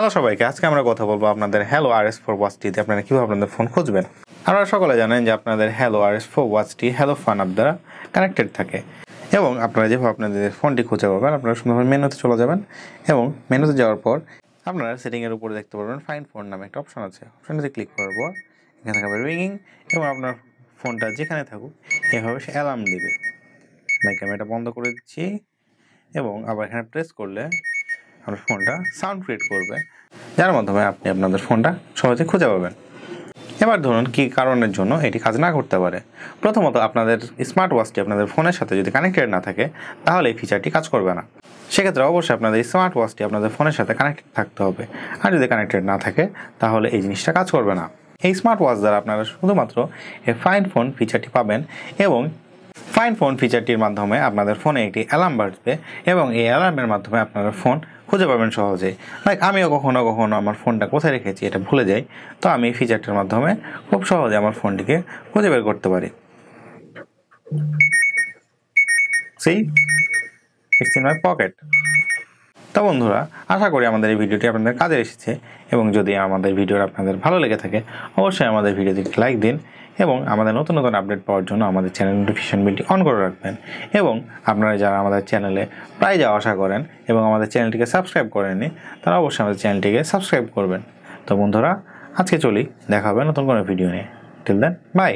Hello সবাইকে, আজকে আমরা কথা বলবো আপনাদের Haylou RS4 ওয়াচটিতে আপনারা কিভাবে আপনাদের ফোন খুঁজবেন। আপনারা সকলে জানেন যে আপনাদের Haylou RS4 ওয়াচটি Haylou phone app দ্বারা কানেক্টেড থাকে এবং আপনারা যেভাবে আপনাদের ফোনটি খুঁজে পাবেন, আপনারা সুন্দরভাবে মেনুতে চলে যাবেন এবং মেনুতে যাওয়ার পর আপনারা সেটিংয়ের উপরে দেখতে পারবেন ফাইন্ড ফোন নামে একটা অপশন আছে। অপশনটিতে ক্লিক করার পর এখানে থাকবে রিংইং এবং আপনার ফোনটা যেখানে থাকুক এভাবে সে অ্যালার্ম দেবে। আমি এটা বন্ধ করে দিচ্ছি এবং আবার এখানে প্রেস করলে আপনার ফোনটা সাউন্ড ক্রিয়েট করবে, যার মাধ্যমে আপনি আপনাদের ফোনটা সহজে খুঁজে পাবেন। এবার ধরুন কী কারণের জন্য এটি কাজ না করতে পারে। প্রথমত, আপনাদের স্মার্ট ওয়াচটি আপনাদের ফোনের সাথে যদি কানেক্টেড না থাকে তাহলে এই ফিচারটি কাজ করবে না। সেক্ষেত্রে অবশ্যই আপনাদের স্মার্ট ওয়াচটি আপনাদের ফোনের সাথে কানেক্টেড থাকতে হবে, আর যদি কানেক্টেড না থাকে তাহলে এই জিনিসটা কাজ করবে না। এই স্মার্ট ওয়াচ দ্বারা আপনারা শুধুমাত্র এই ফাইন্ড ফোন ফিচারটি পাবেন এবং ফাইন্ড ফোন ফিচারটির মাধ্যমে আপনাদের ফোনে একটি অ্যালার্ম বাজবে এবং এই অ্যালার্মের মাধ্যমে আপনারা ফোন খুঁজে পাবেন সহজেই। আমিও কখনো কখনো আমার ফোনটা কোথায় রেখেছি এটা ভুলে যাই, তো আমি এই ফিচারটির মাধ্যমে খুব সহজে আমার ফোনটিকে খুঁজে বের করতে পারি। It's in my pocket. তো বন্ধুরা, আশা করি আমাদের এই ভিডিওটি আপনাদের কাজে এসেছে এবং যদি আমাদের ভিডিওটা আপনাদের ভালো লেগে থাকে অবশ্যই আমাদের ভিডিওতে লাইক দিন এবং আমাদের নতুন নতুন আপডেট পাওয়ার জন্য আমাদের চ্যানেল নোটিফিকেশন বিলটি অন করে রাখবেন। এবং আপনারা যারা আমাদের চ্যানেলে প্রায় যাওয়া আসা করেন এবং আমাদের চ্যানেলটিকে সাবস্ক্রাইব করেননি তারা অবশ্যই আমাদের চ্যানেলটিকে সাবস্ক্রাইব করবেন। তো বন্ধুরা, আজকে চলি, দেখা হবে নতুন কোনো ভিডিও নিয়ে। Till then, by.